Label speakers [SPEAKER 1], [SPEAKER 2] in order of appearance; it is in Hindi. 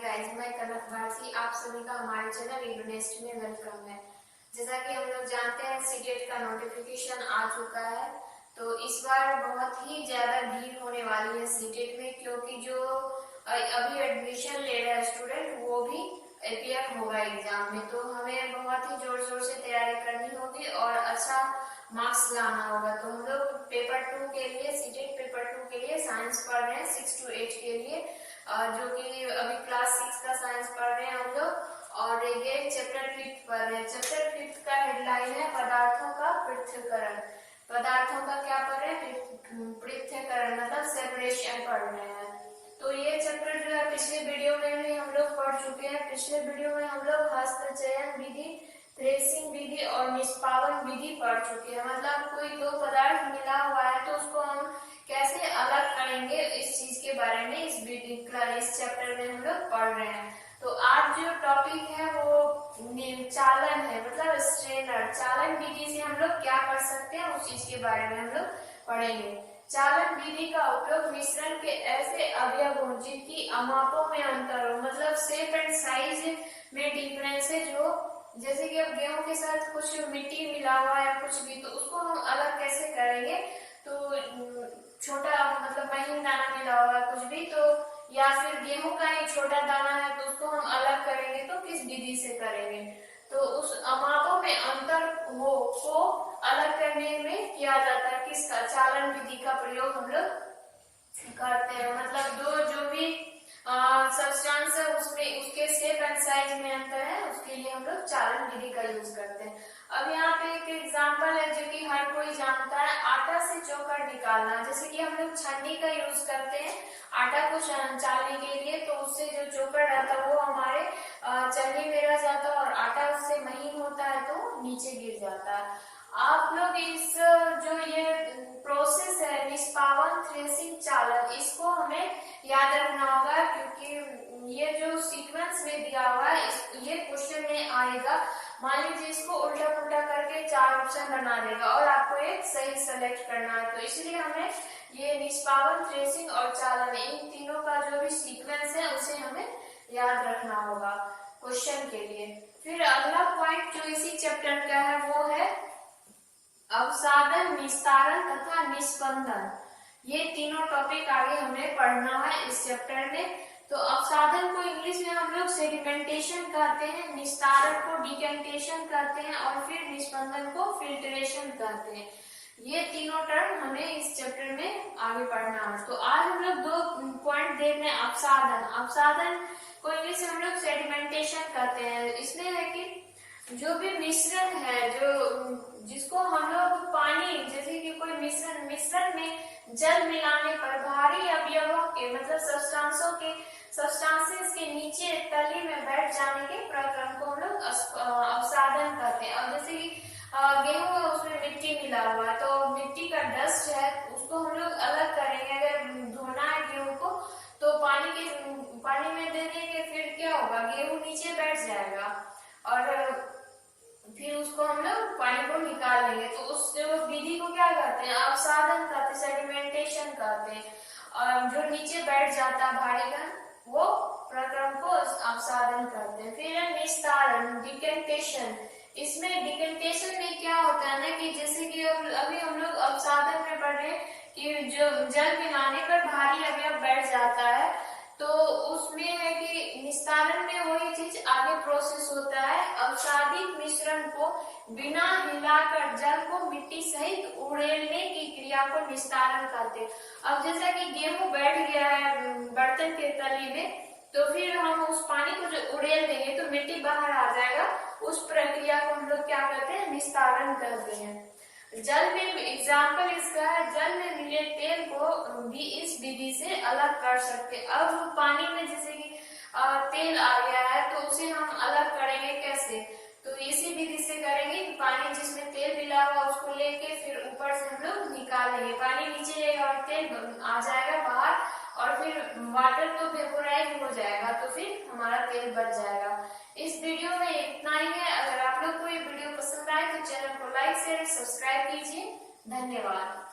[SPEAKER 1] गाइस, मैं कनक भारती। आप सभी का हमारे चैनल यूनेस्ट में वेलकम है। जैसा कि हम लोग जानते हैं, सीटेट का नोटिफिकेशन आ चुका है। तो इस बार बहुत ही ज्यादा भीड़ होने वाली है सीटेट में, क्योंकि जो अभी एडमिशन ले रहा है स्टूडेंट वो भी अपीयर होगा एग्जाम में। तो हमें बहुत ही जोर शोर से तैयारी करनी होगी और अच्छा मार्क्स लाना होगा। तो हम लोग पेपर 2 के लिए, सीटेट पेपर 2 के लिए साइंस पढ़ रहे हैं 6 to 8 के लिए, जो कि अभी क्लास 6 का साइंस पढ़ रहे हैं हम लोग। और ये चैप्टर 5 पढ़ रहे हैं। चैप्टर 5 का हेडलाइन है पदार्थों का पृथक्करण। पदार्थों का क्या पढ़ रहे हैं? पृथक्करण, मतलब सेपरेशन पढ़ रहे हैं। तो ये चैप्टर जो है पिछले वीडियो में भी हम लोग पढ़ चुके हैं। पिछले वीडियो में हम लोग हस्तचयन विधि, थ्रेसिंग विधि और निष्पादन विधि पढ़ चुके हैं। मतलब कोई दो पदार्थ मिला हुआ है तो उसको हम कैसे अलग करेंगे, इस चीज के बारे में इस चैप्टर में हम लोग पढ़ रहे हैं। तो आज जो टॉपिक है वो चालन है, मतलब स्ट्रेनर। चालन विधि से हम लोग क्या कर सकते हैं उस चीज के बारे में हम लोग पढ़ेंगे। चालन विधि का उपयोग मिश्रण के ऐसे अवयव हो जिनकी अमापों में अंतर हो, मतलब शेप एंड साइज में डिफरेंसेज हो। जैसे कि अब गेहूं के साथ कुछ मिट्टी मिला हुआ है कुछ भी, तो उसको हम अलग कैसे करेंगे? तो छोटा, मतलब महीन दाना मिला हुआ है कुछ भी, तो या फिर गेहूं का ही छोटा दाना है तो उसको हम अलग करेंगे तो किस विधि से करेंगे? तो उस अमापों में अंतर हो को अलग करने में किया जाता है किसका? चालन विधि का प्रयोग हम लोग करते हैं। मतलब दो जो भी सब्सटेंस है उसमें उसके शेप एंड साइज में अंतर है, उसके लिए हम लोग चालन विधि का यूज करते हैं। अब यहाँ पे एक एग्जांपल है जो कि हर कोई जानता है, आटा से चोकर निकालना। जैसे कि हम लोग छन्नी का यूज करते हैं आटा को चालने के लिए, तो उससे जो चोकर रहता है वो हमारे चलनी में रह जाता है और आटा उससे महीन होता है तो नीचे गिर जाता है। आप लोग इस जो ये प्रोसेस है निष्पादन, थ्रेसिंग, चालन, इसको हमें याद रखना होगा, क्योंकि ये जो सीक्वेंस में दिया हुआ है ये क्वेश्चन में आएगा। मान लीजिए इसको उल्टा पुल्टा करके 4 ऑप्शन बना देगा और आपको एक सही सेलेक्ट करना है। तो इसलिए हमें ये निष्पादन, थ्रेसिंग और चालन, इन तीनों का जो भी सीक्वेंस है उसे हमें याद रखना होगा क्वेश्चन के लिए। फिर अगला पॉइंट जो इसी चैप्टर का है वो है अवसादन, निस्तारण तथा निस्पंदन। ये तीनों टॉपिक आगे हमें पढ़ना है इस चैप्टर में। तो अवसादन को इंग्लिश में हम लोग सेडिमेंटेशन कहते हैं, निस्तारण को डिकेंटेशन कहते हैं और फिर निस्पंदन को फिल्ट्रेशन कहते हैं। ये तीनों टर्म हमें इस चैप्टर में आगे पढ़ना है। तो आज हम लोग 2 पॉइंट देख रहे हैं। अवसादन, अवसादन को इंग्लिश में हम लोग सेडिमेंटेशन कहते हैं। इसमें है कि जो भी मिश्रण है, जो जिसको हम लोग पानी, जैसे कि कोई मिश्रण में जल मिलाने पर भारी अवयवों के, मतलब सब्सटेंसेस के नीचे तली में बैठ जाने के प्रक्रम को हम लोग अवसादन कहते हैं। अब जैसे कि गेहूं है उसमें मिट्टी मिला हुआ है, तो मिट्टी का डस्ट है उसको हम लोग अलग करेंगे। अगर धोना है गेहूं को तो पानी में दे देंगे, फिर क्या होगा? गेहूं नीचे बैठ जाएगा और फिर उसको हम लोग पानी को निकाल लेंगे। तो उस विधि को क्या कहते हैं? अवसादन कहते हैं, सेडिमेंटेशन कहते हैं। और जो नीचे बैठ जाता है भारी कण, वो प्रक्रम को अवसादन कहते हैं। फिर निस्तारण, डिकेंटेशन। इसमें डिकेंटेशन में क्या होता है ना, कि जैसे कि अभी हम लोग अवसादन में पढ़ रहे हैं कि जो जल मिलाने पर भारी अवयव बैठ जाता है, तो उसमें है कि निस्तारण में वही चीज आगे प्रोसेस होता है। अवसादित मिश्रण को बिना हिलाकर जल को मिट्टी सहित उड़ेलने की क्रिया को निस्तारण कहते हैं। अब जैसा कि गेहूं बैठ गया है बर्तन के तली में, तो फिर हम उस पानी को जो उड़ेल देंगे तो मिट्टी बाहर आ जाएगा। उस प्रक्रिया को हम लोग क्या कहते हैं? निस्तारण कहते हैं। जल में एग्जाम्पल इसका है, जल में मिले तेल को भी इस विधि से अलग कर सकते हैं। अब पानी में जैसे कि तेल आ गया है तो उसे हम अलग करेंगे कैसे? तो इसी विधि से करेंगे कि पानी जिसमें तेल मिला हुआ उसको लेके फिर ऊपर से हम लोग निकाल लेंगे, पानी नीचे जाएगा और तेल आ जाएगा बाहर, और फिर वाटर तो वेपोराइज हो जाएगा, तो फिर हमारा तेल बच जाएगा। इस वीडियो में इतना ही है। अगर आप लोग को ये वीडियो पसंद आए तो चैनल को लाइक, शेयर, सब्सक्राइब कीजिए। धन्यवाद।